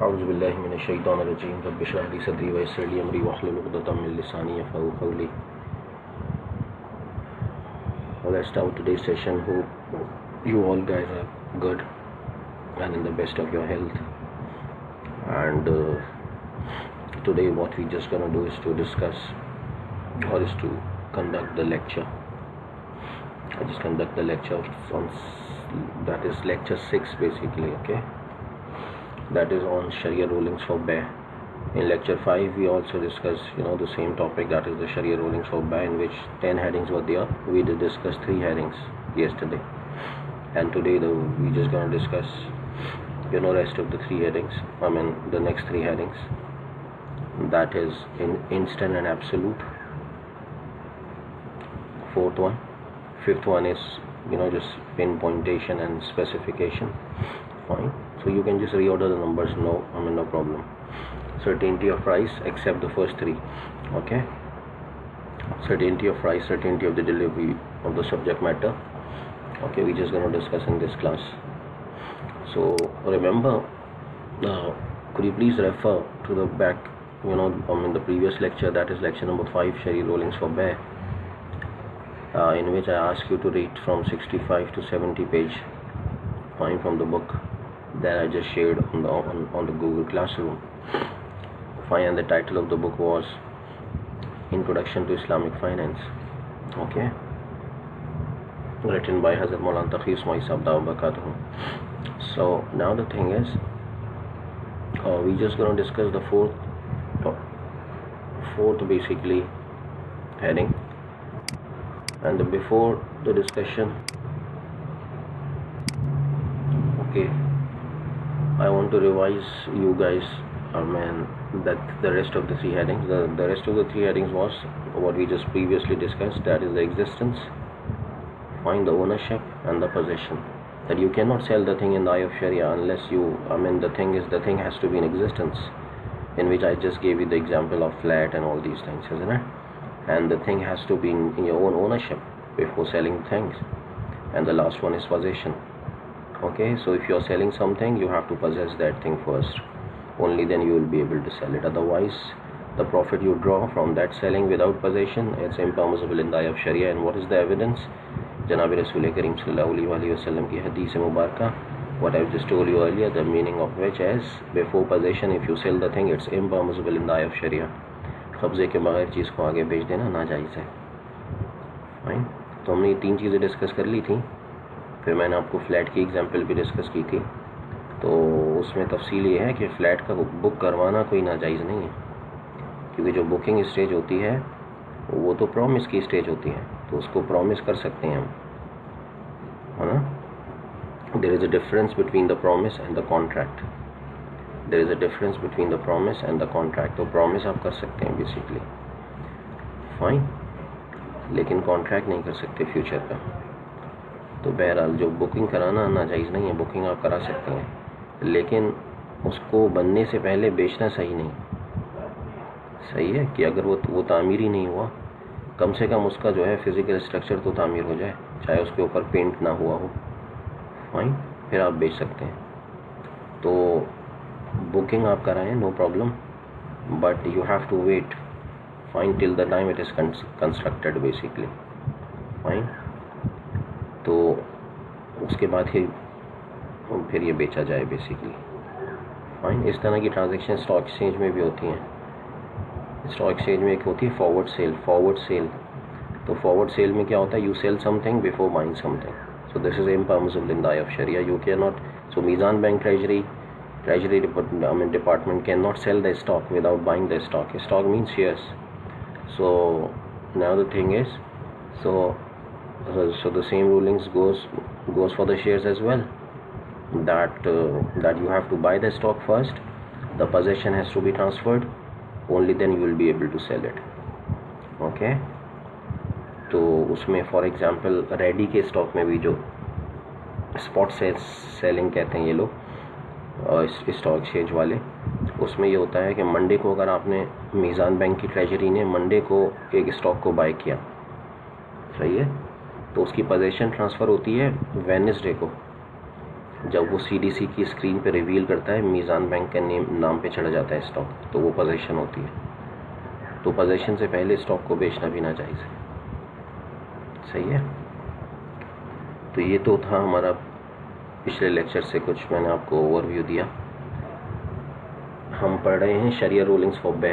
أعوذ بالله من الشيطان الرجيم رب اشرح لي صدري ويسر لي أمري واحلل عقدة من لساني يفقهوا قولي. Let's start today's session. Hope you all guys are good and in the best of your health. And today what we just gonna do is to discuss or is to conduct the lecture. I just conduct the lecture on, that is lecture 6 basically, okay? That is on Sharia rulings for Bay. In lecture 5 we also discussed the same topic, that is the Sharia rulings for Bay, in which 10 headings were there. We did discuss 3 headings yesterday, and today we just gonna discuss rest of the 3 headings. The next 3 headings, that is in instant and absolute. 4th one. 5th one is just pinpointation and specification. Fine, so you can just reorder the numbers, no problem. Certainty of price, except the first 3, okay? Certainty of price, certainty of the delivery of the subject matter, okay? We're just going to discuss in this class. So remember, could you please refer to the back, the previous lecture, that is lecture number 5, Sharia rulings for Bay, in which I asked you to read from 65 to 70 page, fine, from the book that I just shared on the Google Classroom. Fine, and the title of the book was Introduction to Islamic Finance, okay, written by Hazrat Maulana Taqi Ismail Sahib Dawud Barakatuh. So now the thing is, we just going to discuss the fourth basically heading, and before the discussion, okay, I want to revise you guys, that the rest of the 3 headings, the rest of the 3 headings was what we just previously discussed, that is the existence, find the ownership, and the possession. That you cannot sell the thing in the eye of Sharia unless you, the thing has to be in existence, in which I just gave you the example of flat and all these things, isn't it? And the thing has to be in your own ownership before selling things. And the last one is possession. Okay, so if you are selling something, you have to possess that thing first. Only then you will be able to sell it. Otherwise, the profit you draw from that selling without possession, it's impermissible in the eye of Sharia. And what is the evidence? Janab Rasul Kareem Sallallahu Alaihi Wasallam ki Hadith Mubarakah, what I've just told you earlier, the meaning of which is, before possession, if you sell the thing, it's impermissible in the eye of Sharia. قبضے کے بغیر چیز کو آگے بیچ دینا ناجائز ہے. Fine, تو ہم نے یہ 3 چیزیں ڈسکس کر لی تھیں. پھر میں نے آپ کو فلیٹ کی ایگزامپل بھی ڈسکس کی تھی. تو اس میں تفصیل یہ ہے کہ فلیٹ کا بک کروانا کوئی ناجائز نہیں ہے, کیونکہ جو بکنگ اسٹیج ہوتی ہے وہ تو پرومس کی اسٹیج ہوتی ہے, تو اس کو پرومس کر سکتے ہیں ہم, ہے نا. There is a difference between the promise and the contract. There is a difference between the promise and the contract. تو promise آپ کر سکتے ہیں بیسیکلی, فائن, لیکن کانٹریکٹ نہیں کر سکتے فیوچر کا. تو بہرحال جو بکنگ کرانا ناجائز نہیں ہے, بکنگ آپ کرا سکتے ہیں, لیکن اس کو بننے سے پہلے بیچنا صحیح نہیں. صحیح ہے کہ اگر وہ تعمیر ہی نہیں ہوا, کم سے کم اس کا جو ہے فزیکل اسٹرکچر تو تعمیر ہو جائے, چاہے اس کے اوپر پینٹ نہ ہوا ہو, فائن, پھر آپ بیچ سکتے ہیں. تو بکنگ آپ کرائیں, no problem, but you have to wait, fine, till the time it is constructed basically, fine. تو اس کے بعد ہی پھر یہ بیچا جائے بیسکلی, فائن. اس طرح کی ٹرانزیکشن اسٹاک ایکسچینج میں بھی ہوتی ہیں. اسٹاک ایکسچینج میں ایک ہوتی ہے فارورڈ سیل. تو فارورڈ سیل میں کیا ہوتا ہے, you sell something before buying something. So this is impermissible in the eye of Shariah. You can not, so Meezan bank Treasury department cannot sell the stock without buying the stock. Stock means shares. So now the thing is, so the same rulings goes for the shares as well. That you have to buy the stock first. The possession has to be transferred. Only then you will be able to sell it. Okay. تو اس میں for example ready کے stock میں بھی جو spot selling کہتے ہیں یہ لوگ, اسٹاک ایکسچینج والے, اس میں یہ ہوتا ہے کہ منڈے کو اگر آپ نے, میزان بینک کی ٹریجری نے منڈے کو ایک اسٹاک کو بائی کیا, صحیح ہے, تو اس کی پوزیشن ٹرانسفر ہوتی ہے وینسڈے کو, جب وہ CDC کی اسکرین پہ ریویل کرتا ہے میزان بینک کے نام پہ چڑھا جاتا ہے اسٹاک، تو وہ پوزیشن ہوتی ہے. تو پوزیشن سے پہلے اسٹاک کو بیچنا بھی ناجائز ہے. صحیح ہے. تو یہ تو تھا ہمارا پچھلے لیکچر سے کچھ میں نے آپ کو اوور ویو دیا. ہم پڑھ رہے ہیں شریعہ رولنگز فار بے.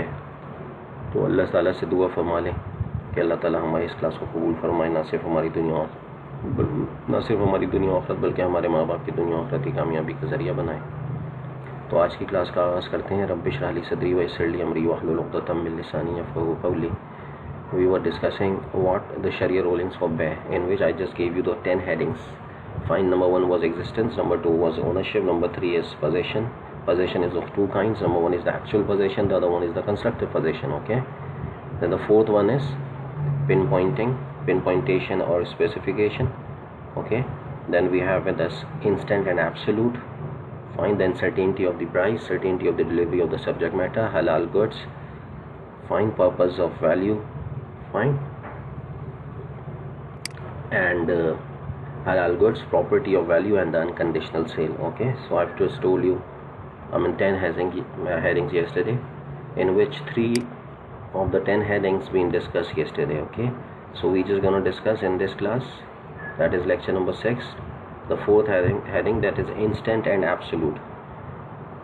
تو اللہ تعالیٰ سے دعا فرما لیں کہ اللہ تعالیٰ ہماری اس کلاس کو قبول فرمائے، نہ صرف ہماری دنیا آخرت بلکہ ہمارے ماں باپ کی دنیا آخرت کی کامیابی کا ذریعہ بنائے. تو آج کی کلاس کا آغاز کرتے ہیں. رب اشرح لی صدری ویسر لی امری واحلل عقدۃ من لسانی یفقہوا قولی. We were discussing what the Sharia rulings for Bay, in which I just gave you the 10 headings. Fine. Number 1 was existence, number 2 was ownership, number 3 is possession. Possession is of two kinds. Number 1 is the actual possession, the other one is the constructive possession. Okay. Then the fourth one is pinpointation or specification. Okay. Then we have this instant and absolute. Fine. Then certainty of the price, certainty of the delivery of the subject matter, halal goods. Fine. Purpose of value. Fine. And halal goods, property of value, and the unconditional sale. Okay. So I've just told you 10 headings yesterday, in which 3 of the 10 headings been discussed yesterday. Okay. So we're just going to discuss in this class, that is lecture number 6, the fourth heading, that is instant and absolute.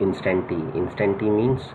instant tea. Instant tea means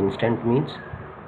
instant means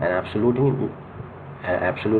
and absolute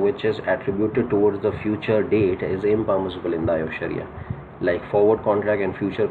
which is attributed towards the future date is impermissible in the eye of Sharia. Like forward contract and future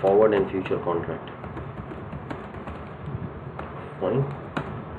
forward and future contract. Fine.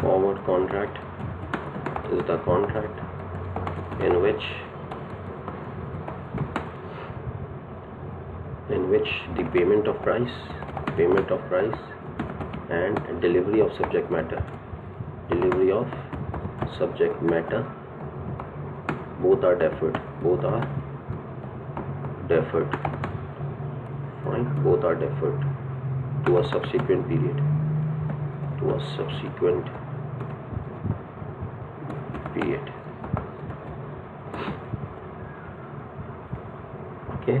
Forward contract is the contract in which the payment of price and delivery of subject matter both are deferred. Fine. Both are deferred to a subsequent period. Okay.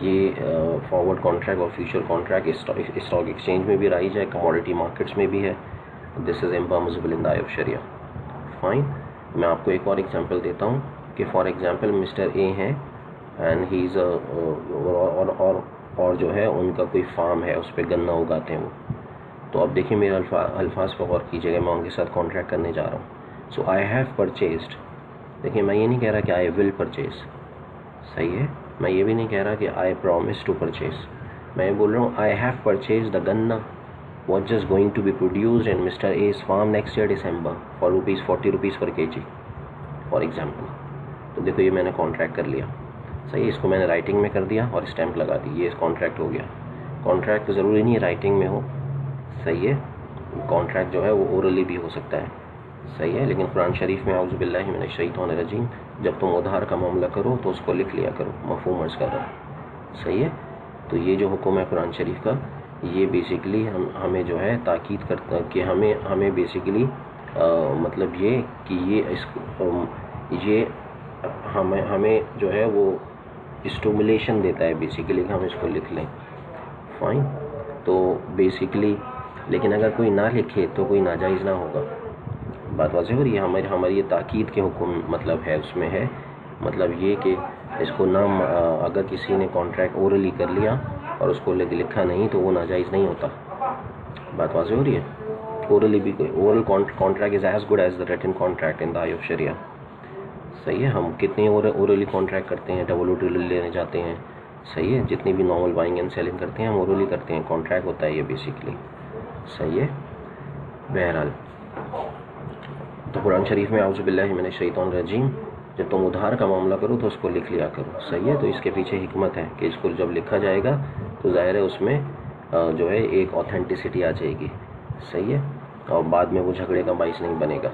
یہ forward contract اور future contract stock exchange میں بھی رائج ہے, commodity markets میں بھی ہے. دس از امپرمیزبل ان the eye of Shariah. Fine. میں آپ کو ایک اور ایگزامپل دیتا ہوں کہ فار ایگزامپل مسٹر اے ہیں اینڈ ہی از اور جو ہے ان کا کوئی فارم ہے, اس پہ گنا اگاتے ہیں وہ. تو اب دیکھیں میرے الفاظ پہ غور کیجیے گا, میں ان کے ساتھ کانٹریکٹ کرنے جا رہا ہوں. سو آئی ہیو پرچیزڈ. دیکھیں میں یہ نہیں کہہ رہا کہ آئی ول پرچیز, صحیح ہے. میں یہ بھی نہیں کہہ رہا کہ آئی پرومس ٹو پرچیز. میں یہ بول رہا ہوں آئی ہیو پرچیز دا گنا what is going to be produced in Mr as farm next year December for ₹40 per K G for example. تو دیکھو یہ میں نے کانٹریکٹ کر لیا, صحیح. اس کو میں نے رائٹنگ میں کر دیا اور اسٹیمپ لگا دی, یہ کانٹریکٹ ہو گیا. کانٹریکٹ ضروری نہیں ہے رائٹنگ میں ہو, صحیح ہے. کانٹریکٹ جو ہے وہ اورلی بھی ہو سکتا ہے, صحیح ہے. لیکن قرآن شریف میں اعوذ باللہ من الشیطان الرجیم جب تم ادھار کا معاملہ کرو تو اس کو لکھ لیا کرو, مفہوم عرض کر رہا ہوں, صحیح ہے. تو یہ جو حکم ہے قرآن شریف کا, یہ بیسیکلی ہمیں جو ہے تاکید کرتا ہے کہ ہمیں بیسیکلی مطلب یہ کہ یہ ہمیں جو ہے وہ اسٹیمولیشن دیتا ہے بیسیکلی کہ ہم اس کو لکھ لیں. فائن. تو بیسیکلی لیکن اگر کوئی نہ لکھے تو کوئی ناجائز نہ ہوگا. بات واضح ہو رہی ہے. ہماری یہ تاکید کے حکم مطلب ہے, اس میں ہے مطلب یہ کہ اس کو نام اگر کسی نے کانٹریکٹ اورلی کر لیا اور اس کو لکھا نہیں تو وہ ناجائز نہیں ہوتا. بات واضح ہو رہی ہے. اورلی بھی کوئی oral contract is as good as the written contract in the eye of Shariah, صحیح ہے. ہم کتنے اورلی کانٹریکٹ کرتے ہیں, WTO لینے جاتے ہیں, صحیح ہے. جتنی بھی نارمل بائنگ اینڈ سیلنگ کرتے ہیں ہم اورلی کرتے ہیں, کانٹریکٹ ہوتا ہے یہ بیسیکلی, صحیح ہے. بہرحال تو قرآن شریف میں اعوذ باللہ من الشیطان الرجیم جب تم ادھار کا معاملہ کرو تو اس کو لکھ لیا کرو, صحیح ہے. تو اس کے پیچھے حکمت ہے کہ اس کو جب لکھا جائے گا تو ظاہر ہے اس میں جو ہے ایک اوتھینٹسٹی آ جائے گی, صحیح ہے. اور بعد میں وہ جھگڑے کا باعث نہیں بنے گا,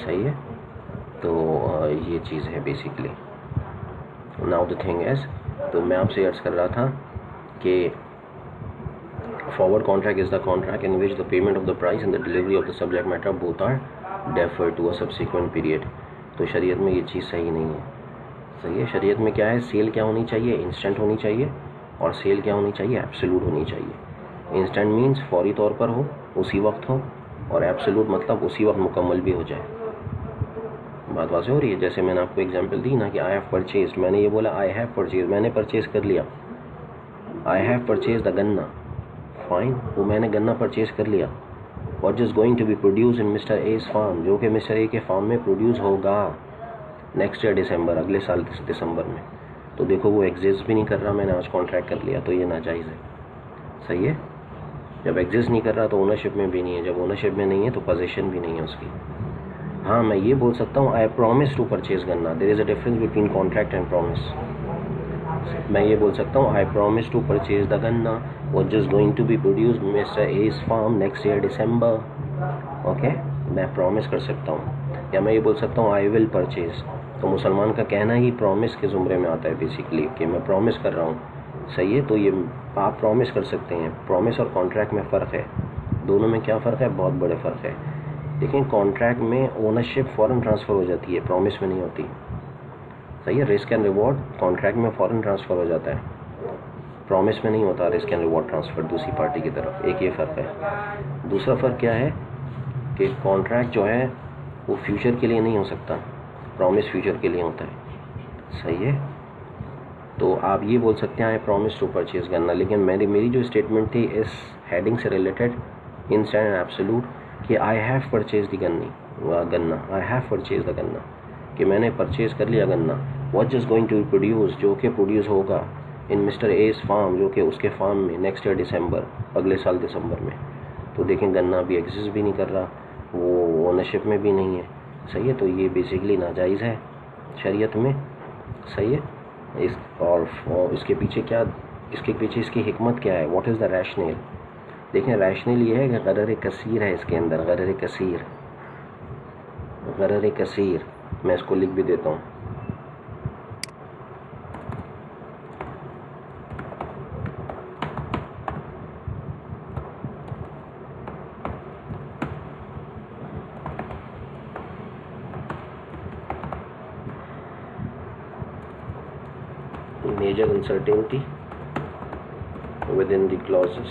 صحیح ہے. تو یہ چیز ہے basically. Now the thing is, تو میں آپ سے عرض کر رہا تھا کہ forward contract is the contract in which the payment of the price and the delivery of the subject matter both are deferred to a subsequent period. تو شریعت میں یہ چیز صحیح نہیں ہے, صحیح ہے. شریعت میں کیا ہے, سیل کیا ہونی چاہیے, انسٹنٹ ہونی چاہیے, اور سیل کیا ہونی چاہیے, ایبسولوٹ ہونی چاہیے. انسٹنٹ مینس فوری طور پر ہو, اسی وقت ہو, اور ایبسولوٹ مطلب اسی وقت مکمل بھی ہو جائے. بات واضح ہو رہی ہے. جیسے میں نے آپ کو ایگزامپل دی نا کہ آئی ہیو پرچیزڈ, میں نے یہ بولا آئی ہیو پرچیز, میں نے پرچیز کر لیا. آئی ہیو پرچیز دا گنا, فائن. وہ میں نے گنا پرچیز کر لیا. What is going to be produce in Mr as farm, جو کہ مسٹر اے کے فارم میں پروڈیوس ہوگا نیکسٹ ایئر ڈسمبر, اگلے سال دسمبر میں. تو دیکھو وہ ایگزسٹ بھی نہیں کر رہا, میں نے آج کانٹریکٹ کر لیا, تو یہ ناجائز ہے, صحیح ہے. جب ایگزسٹ نہیں کر رہا تو اونرشپ میں بھی نہیں ہے, جب اونرشپ میں نہیں ہے تو پوزیشن بھی نہیں ہے اس کی. ہاں میں یہ بول سکتا ہوں I promise to purchase ganna, there is a difference between contract and promise. میں یہ بول سکتا ہوں I promise to purchase the گنا what is going to be produced mister as farm next year December. Okay, میں پرومس کر سکتا ہوں. یا میں یہ بول سکتا ہوں آئی ول پرچیز. تو مسلمان کا کہنا ہی پرومس کے زمرے میں آتا ہے بیسیکلی, کہ میں پرومس کر رہا ہوں, صحیح ہے. تو یہ آپ پرومس کر سکتے ہیں. پرومس اور کانٹریکٹ میں فرق ہے, دونوں میں کیا فرق ہے, بہت بڑے فرق ہے. لیکن کانٹریکٹ میں اونرشپ فوراً ٹرانسفر ہو جاتی ہے, پرومس میں نہیں ہوتی, صحیح ہے. رسک اینڈ ریوارڈ کانٹریکٹ میں فوراً ٹرانسفر ہو جاتا ہے, پرومس میں نہیں ہوتا رسک اینڈ ریوارڈ ٹرانسفر دوسری پارٹی کی طرف. ایک یہ فرق ہے. دوسرا فرق کیا ہے کہ کانٹریکٹ جو ہے وہ فیوچر کے لیے نہیں ہو سکتا, پرومس فیوچر کے لیے ہوتا ہے, صحیح ہے. تو آپ یہ بول سکتے ہیں آئی پرومس ٹو پرچیز کرنا, لیکن میری جو اسٹیٹمنٹ تھی اس ہیڈنگ سے ریلیٹڈ انسٹنٹ اینڈ ایبسولوٹ, کہ آئی ہیو پرچیز دی گنا, آئی ہیو پرچیز دا گنا, کہ میں نے پرچیز کر لیا گنا. What is going to be produce, جو کہ پروڈیوس ہوگا ان مسٹر ایز فارم, جو کہ اس کے فارم میں نیکسٹ ایئر ڈسمبر, اگلے سال دسمبر میں. تو دیکھیں گنا بھی ایگزسٹ بھی نہیں کر رہا, وہ اونرشپ میں بھی نہیں ہے, صحیح ہے. تو یہ بیسیکلی ناجائز ہے شریعت میں, صحیح ہے. اور اس کے پیچھے کیا, اس کے پیچھے اس کی حکمت کیا ہے, واٹ از دا ریشنل. دیکھیں ریشنل یہ ہے کہ غرر کثیر ہے اس کے اندر, غرر کثیر, غرر کثیر. میں اس کو لکھ بھی دیتا ہوں. major uncertainty within the clauses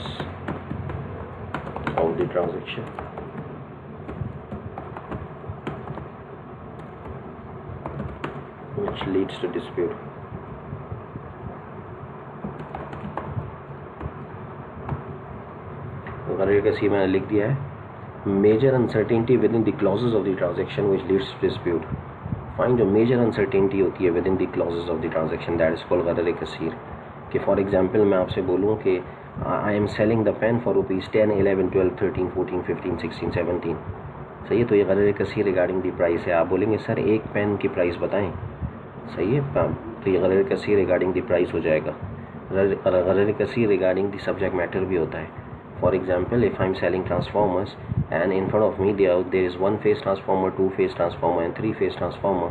of the transaction which leads to dispute. غرر کثیر میں نے لکھ دیا ہے major uncertainty within the clauses of the transaction which leads to dispute. Fine جو میجر انسرٹینٹی ہوتی ہے within the clauses of the transaction that is called غرر کثیر. کہ فار ایگزامپل میں آپ سے بولوں کہ I am selling the pen for rupees 10 11 12 13 14 15 16 17. صحیح ہے, تو یہ غرر کثیر ریگارڈنگ دی پرائس ہے. آپ بولیں گے سر ایک پین کی پرائس بتائیں. صحیح ہے, تو یہ غرر کثیر ریگارڈنگ دی پرائس ہو جائے گا. غرر کثیر ریگارڈنگ دی سبجیکٹ میٹر بھی ہوتا ہے. For example, if I'm selling transformers and in front of me there is one phase transformer, two phase transformer and three phase transformer,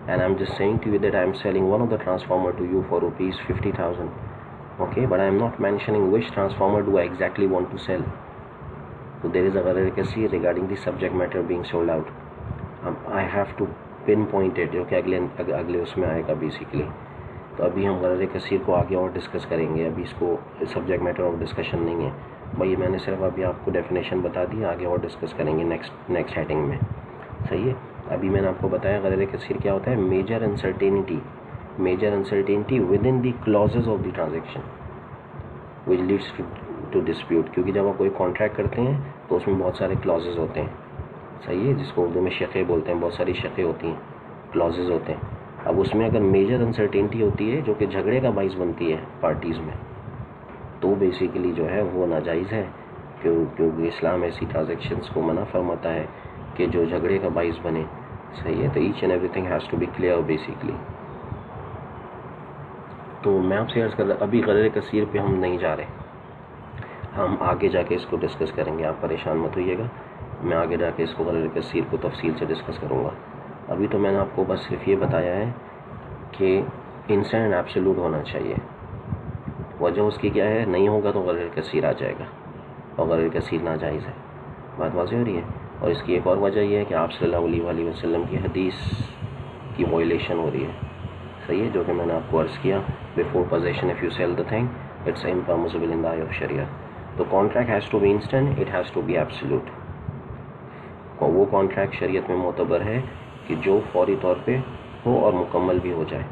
and I'm just saying to you that I'm selling one of the transformer to you for rupees 50,000. Okay, but I'm not mentioning which transformer do I exactly want to sell. So there is a gharar kasir regarding the subject matter being sold out. I have to pinpoint it, جو کہ اگلے اس میں آئے گا basically. تو ابھی ہم غرر کثیر کو آگے اور ڈسکس کریں گے. ابھی اس کو سبجیکٹ میٹر آف ڈسکشن نہیں ہے بھائی, میں نے صرف ابھی آپ کو ڈیفینیشن بتا دی, آگے اور ڈسکس کریں گے نیکسٹ ہیڈنگ میں. صحیح ہے, ابھی میں نے آپ کو بتایا غرر کثیر کیا ہوتا ہے. Major uncertainty within the clauses of the transaction which leads to dispute. کیونکہ جب آپ کوئی کانٹریکٹ کرتے ہیں تو اس میں بہت سارے کلازز ہوتے ہیں. صحیح ہے, جس کو اردو میں شقیں بولتے ہیں. بہت ساری شقیں ہوتی ہیں, کلازز ہوتے ہیں. اب اس میں اگر میجر انسرٹینٹی ہوتی ہے جو کہ جھگڑے کا باعث بنتی ہے پارٹیز میں, تو بیسیکلی جو ہے وہ ناجائز ہے. کیونکہ اسلام ایسی ٹرانزیکشنز کو منع فرماتا ہے کہ جو جھگڑے کا باعث بنے. صحیح ہے, تو each and everything has to be clear basically. تو میں آپ سے عرض کر رہا, ابھی غرر کثیر پہ ہم نہیں جا رہے, ہم آگے جا کے اس کو ڈسکس کریں گے. آپ پریشان مت ہوئیے گا, میں آگے جا کے اس کو غرر کثیر کو تفصیل سے ڈسکس کروں گا. ابھی تو میں نے آپ کو بس صرف یہ بتایا ہے کہ انسٹنٹ ایبسولوٹ ہونا چاہیے. وجہ اس کی کیا ہے, نہیں ہوگا تو غرر کثیر آ جائے گا اور غرر کثیر ناجائز ہے. بات واضح ہو رہی ہے. اور اس کی ایک اور وجہ یہ ہے کہ آپ صلی اللہ علیہ وسلم کی حدیث کی وائلیشن ہو رہی ہے. صحیح ہے, جو کہ میں نے آپ کو عرض کیا before possession if you sell the thing it's impermissible in the eye of Shariah. تو contract has to be instant, it has to be absolute. اور وہ کانٹریکٹ شریعت میں معتبر ہے کہ جو فوری طور پہ ہو اور مکمل بھی ہو جائے.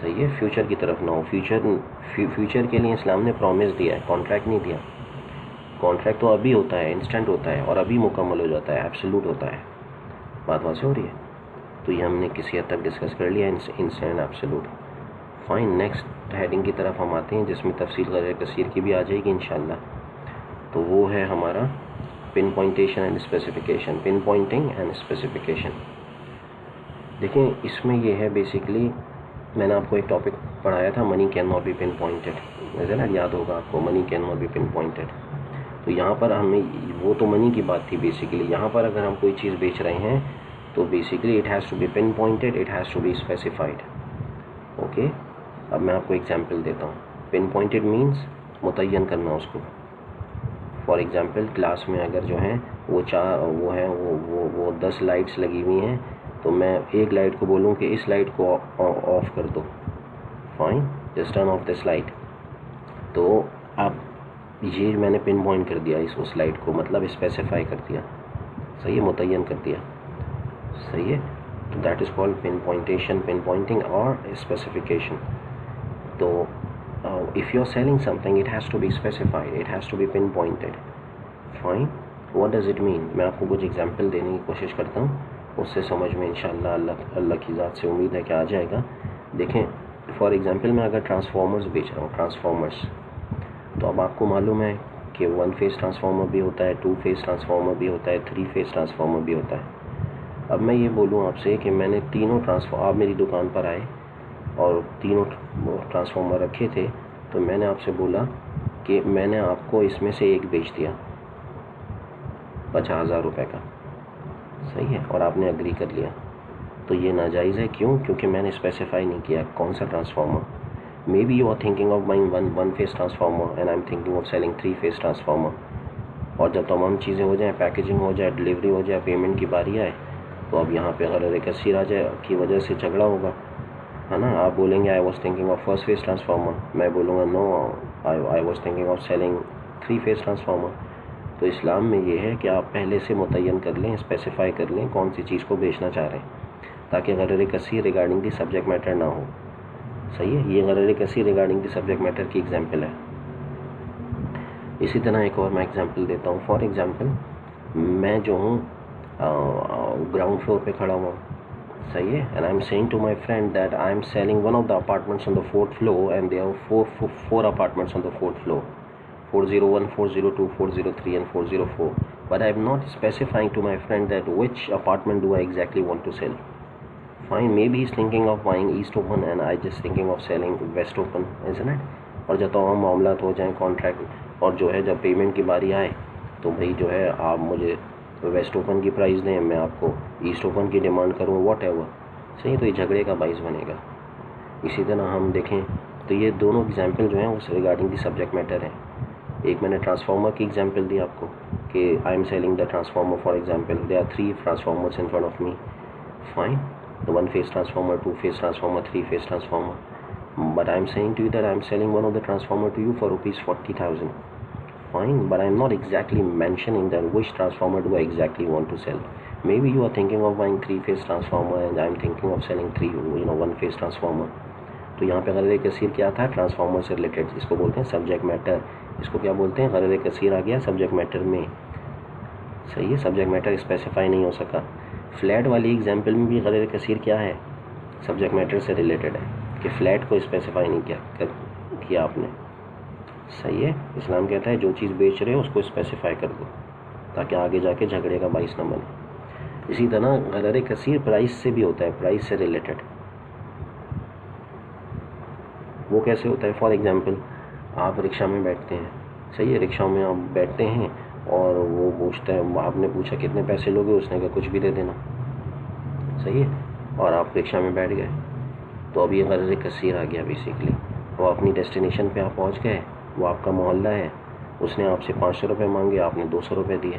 صحیح ہے, فیوچر کی طرف نہ ہو. فیوچر کے لیے اسلام نے پرومس دیا ہے, کانٹریکٹ نہیں دیا. کانٹریکٹ تو ابھی ہوتا ہے, انسٹنٹ ہوتا ہے اور ابھی مکمل ہو جاتا ہے, ایبسولوٹ ہوتا ہے. بات واضح ہو رہی ہے. تو یہ ہم نے کسی حد تک ڈسکس کر لیا instant absolute. Fine, next heading کی طرف ہم آتے ہیں جس میں تفصیل غرر کثیر کی بھی آ جائے گی انشاءاللہ. تو وہ ہے ہمارا pinpointation and specification. Pinpointing and specification. دیکھیں اس میں یہ ہے بیسیکلی, میں نے آپ کو ایک ٹاپک پڑھایا تھا money can not be pinpointed, ذرا یاد ہوگا آپ کو, money can not be pinpointed. تو یہاں پر ہمیں وہ تو منی کی بات تھی بیسیکلی. یہاں پر اگر ہم کوئی چیز بیچ رہے ہیں تو basically it has to be pinpointed, it has to be specified. Okay, اب میں آپ کو ایگزامپل دیتا ہوں. پن پوائنٹڈ مینس متعین کرنا اس کو. فار ایگزامپل کلاس میں اگر جو ہیں وہ 10 لائٹس لگی ہوئی ہیں, تو میں ایک لائٹ کو بولوں کہ اس لائٹ کو آف کر دو. Fine, just turn off this light. تو اب یہ میں نے پن پوائنٹ کر دیا اس لائٹ کو, مطلب اسپیسیفائی کر دیا. صحیح ہے, متعین کر دیا. صحیح ہے, تو that is called pinpointation, pinpointing اور اسپیسیفیکیشن. تو if you are selling something it has to be specified, it has to be pinpointed. Fine, what does it mean? میں آپ کو کچھ ایگزامپل دینے کی کوشش کرتا ہوں, اس سے سمجھ میں انشاءاللہ اللہ کی ذات سے امید ہے کہ آ جائے گا. دیکھیں فار ایگزامپل میں اگر ٹرانسفارمرز بیچ رہا ہوں, ٹرانسفارمرز, تو اب آپ کو معلوم ہے کہ 1 فیز ٹرانسفارمر بھی ہوتا ہے, 2 فیز ٹرانسفارمر بھی ہوتا ہے, 3 فیز ٹرانسفارمر بھی ہوتا ہے. اب میں یہ بولوں آپ سے کہ میں نے تینوں آپ میری دکان پر آئے اور تینوں ٹرانسفارمر رکھے تھے, تو میں نے آپ سے بولا کہ میں نے آپ کو اس میں سے ایک بیچ دیا 50,000 روپے کا. صحیح ہے, اور آپ نے اگری کر لیا. تو یہ ناجائز ہے. کیوں؟ کیونکہ میں نے اسپیسیفائی نہیں کیا کون سا transformer. Maybe you are thinking of buying one phase transformer and I am thinking of selling 3 phase transformer. اور جب تمام چیزیں ہو جائیں, پیکیجنگ ہو جائے, ڈلیوری ہو جائے, پیمنٹ کی باری آئے, تو اب یہاں پہ غرر کثیر آ جائے کی وجہ سے جھگڑا ہوگا. ہے نا. آپ بولیں گے I was thinking of first phase transformer, میں بولوں گا no I was thinking of selling 3 phase transformer. تو اسلام میں یہ ہے کہ آپ پہلے سے متعین کر لیں, اسپیسیفائی کر لیں کون سی چیز کو بیچنا چاہ رہے ہیں, تاکہ غرر کثیر ریگارڈنگ دی سبجیکٹ میٹر نہ ہو. صحیح ہے, یہ غرر کثیر ریگارڈنگ دی سبجیکٹ میٹر کی ایگزامپل ہے. اسی طرح ایک اور میں ایگزامپل دیتا ہوں. فار ایگزامپل, میں جو ہوں گراؤنڈ فلور پہ کھڑا ہوا ہوں, صحیح ہے, and I am saying to my friend that I am selling one of the apartments on the 4th floor and there are four apartments on the 4th floor, 401, 402, 403 and 404. But I am not specifying to my friend that which apartment do I exactly want to sell. Fine, maybe he's thinking of buying East Open and I just thinking of selling West Open, isn't it? اور جب تمام معاملات ہو جائیں contract, اور جو ہے جب payment کی باری آئے تو بھائی جو ہے آپ مجھے ویسٹ اوپن کی پرائز دیں, میں آپ کو ایسٹ اوپن کی ڈیمانڈ کروں, واٹ ایور. صحیح, تو یہ جھگڑے کا باعث بنے گا. اسی طرح ہم دیکھیں تو یہ دونوں ایگزامپل جو ہیں وہ ریگارڈنگ دی سبجیکٹ میٹر ہیں. ایک میں نے ٹرانسفارمر کی ایگزامپل دی آپ کو کہ I am selling the transformer. For example they are 3 transformers in front of me. Fine, the 1 phase transformer, 2 phase transformer, 3 phase transformer. But I am saying to you that I am selling one of the transformer to you for rupees 40,000. Fine, but I am not exactly mentioning that which transformer do I exactly want to sell. Maybe you are thinking of buying 3 phase transformer and I am thinking of selling 1 phase transformer. تو یہاں پہ غرر کثیر کیا تھا, transformer سے related, اس کو بولتے ہیں سبجیکٹ میٹر. اس کو کیا بولتے ہیں, غرر کثیر آ گیا سبجیکٹ میٹر میں. صحیح ہے, سبجیکٹ میٹر اسپیسیفائی نہیں ہو سکا. فلیٹ والی ایگزامپل میں بھی غرر کثیر کیا ہے, سبجیکٹ میٹر سے ریلیٹڈ ہے, کہ فلیٹ کو اسپیسیفائی نہیں کیا آپ نے. صحیح ہے, اسلام کہتا ہے جو چیز بیچ رہے ہو اس کو اسپیسیفائی کر دو تاکہ آگے جا کے جھگڑے کا باعث نہ بنے. اسی طرح غرر کثیر پرائس سے بھی ہوتا ہے, پرائس سے ریلیٹڈ. وہ کیسے ہوتا ہے؟ فار ایگزامپل, آپ رکشہ میں بیٹھتے ہیں, صحیح ہے, رکشہ میں آپ بیٹھتے ہیں اور وہ پوچھتا ہے, آپ نے پوچھا کتنے پیسے لوگے, اس نے کہا کچھ بھی دے دینا. صحیح ہے, اور آپ رکشہ میں بیٹھ گئے. تو اب یہ غرر کثیر آ گیا بیسیکلی. وہ اپنی ڈیسٹینیشن پہ آپ پہنچ گئے, وہ آپ کا محلہ ہے, اس نے آپ سے 500 روپے مانگے, آپ نے 200 روپے دیے.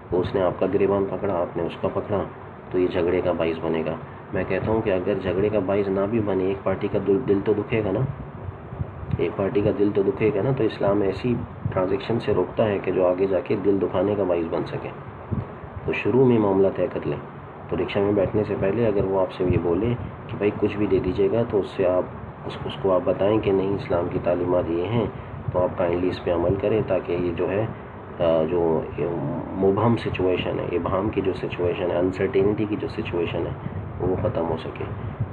تو اس نے آپ کا گریبان پکڑا, آپ نے اس کا پکڑا, تو یہ جھگڑے کا باعث بنے گا. میں کہتا ہوں کہ اگر جھگڑے کا باعث نہ بھی بنے, ایک پارٹی کا دل تو دکھے گا نا, ایک پارٹی کا دل تو دکھے گا نا. تو اسلام ایسی ٹرانزیکشن سے روکتا ہے کہ جو آگے جا کے دل دکھانے کا باعث بن سکے. تو شروع میں معاملہ طے کر لیں. تو رکشہ میں بیٹھنے سے پہلے اگر وہ آپ سے یہ بولے کہ بھائی کچھ بھی دے دیجیے گا, تو اس سے آپ اس کو آپ بتائیں کہ نہیں, اسلام کی تعلیمات یہ ہیں, تو آپ کائنڈلی اس پہ عمل کریں تاکہ یہ جو ہے جو مبہم سچویشن ہے, ابہام کی جو سچویشن ہے, انسرٹینٹی کی جو سچویشن ہے, وہ ختم ہو سکے.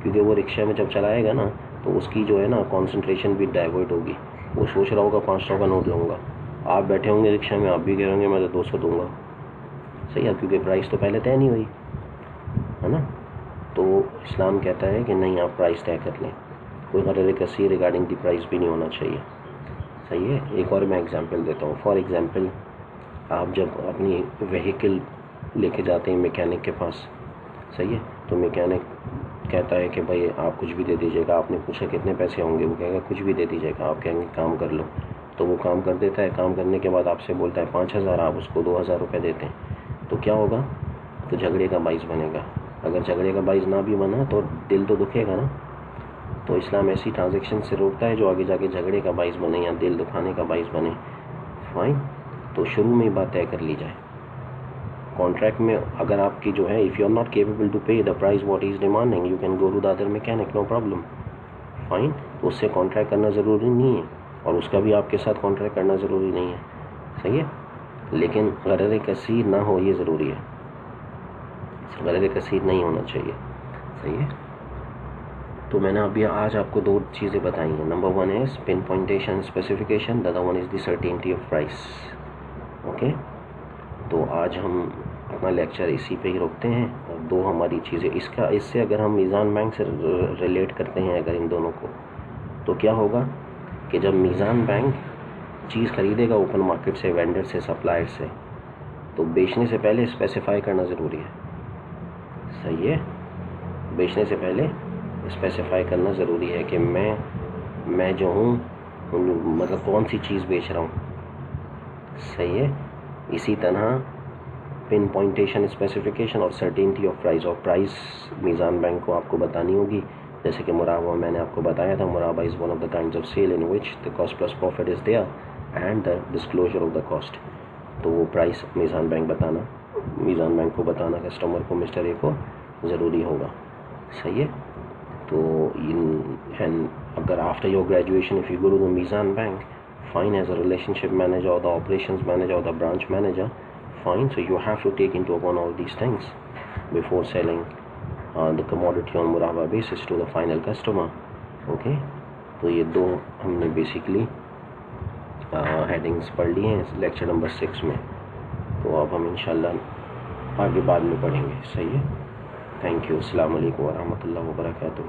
کیونکہ وہ رکشہ میں جب چلائے گا نا تو اس کی جو ہے نا کنسنٹریشن بھی ڈائیورٹ ہوگی. وہ سوچ رہا ہوگا 500 کا نوٹ لوں گا, آپ بیٹھے ہوں گے رکشہ میں, آپ بھی کہہ رہیں گے میں تو 200 دوں گا. صحیح ہے, کیونکہ پرائس تو پہلے طے نہیں ہوئی ہے نا. تو اسلام کہتا ہے کہ نہیں, آپ پرائس طے کر لیں, کوئی غرر کثیر ریگارڈنگ دی پرائس بھی نہیں ہونا چاہیے. صحیح ہے. ایک اور میں ایگزامپل دیتا ہوں. فار ایگزامپل, آپ جب اپنی وہیکل لے کے جاتے ہیں میکینک کے پاس, صحیح ہے, تو میکینک کہتا ہے کہ بھائی آپ کچھ بھی دے دیجیے گا. آپ نے پوچھا کتنے پیسے ہوں گے, وہ کہے گا کچھ بھی دے دیجیے گا. آپ کہیں گے کام کر لو, تو وہ کام کر دیتا ہے. کام کرنے کے بعد آپ سے بولتا ہے 5,000, آپ اس کو 2,000 روپے دیتے ہیں. تو کیا ہوگا, تو جھگڑے کا باعث بنے گا. اگر جھگڑے کا باعث نہ بھی بنا تو دل تو دکھے گا نا. تو اسلام ایسی ٹرانزیکشن سے روکتا ہے جو آگے جا کے جھگڑے کا باعث بنے یا دل دکھانے کا باعث بنے. فائن, تو شروع میں ہی بات طے کر لی جائے. کانٹریکٹ میں اگر آپ کی جو ہے, if you are not capable to pay the price what is demanding, you can go to the other mechanic, no problem. Fine, تو اس سے کانٹریکٹ کرنا ضروری نہیں ہے, اور اس کا بھی آپ کے ساتھ کانٹریکٹ کرنا ضروری نہیں ہے. صحیح ہے, لیکن غرر کثیر نہ ہو, یہ ضروری ہے. غرر کثیر نہیں ہونا چاہیے. صحیح ہے. تو میں نے ابھی آج آپ کو 2 چیزیں بتائی ہیں. Number 1 is pinpointation specification, the other one is the certainty of price. Okay, تو آج ہم اپنا لیکچر اسی پہ ہی روکتے ہیں. اور 2 ہماری چیزیں اس سے اگر ہم میزان بینک سے ریلیٹ کرتے ہیں اگر ان دونوں کو, تو کیا ہوگا کہ جب میزان بینک چیز خریدے گا اوپن مارکیٹ سے, وینڈر سے, سپلائر سے, تو بیچنے سے پہلے اسپیسیفائی کرنا ضروری ہے. صحیح ہے, بیچنے سے پہلے اسپیسیفائی کرنا ضروری ہے کہ میں جو ہوں مطلب کون سی چیز بیچ رہا ہوں. صحیح ہے. اسی طرح پن پوائنٹیشن اسپیسیفکیشن اور سرٹینٹی آف پرائز, اور پرائز میزان بینک کو آپ کو بتانی ہوگی جیسے کہ مراوبہ میں نے آپ کو بتایا تھا، مراوبہ is one of the kinds of sale in which the cost plus profit is there and the disclosure of the cost. تو وہ پرائس میزان بینک کو بتانا کسٹمر کو، مسٹر اے کو ضروری ہوگا. صحیح ہے. تو اگر after your graduation if you go to the Meezan bank, fine, as a relationship manager or the operations manager or the branch manager, fine. So you have to take into account all these things before selling the commodity on muraba basis to the final customer. Okay, تو یہ دو ہم نے basically headings پڑھ لی ہیں lecture number 6 میں. تو اب ہم انشاءاللہ آگے بعد میں پڑھیں گے. صحیح ہے. Thank you. السلام علیکم ورحمۃ اللہ وبرکاتہ.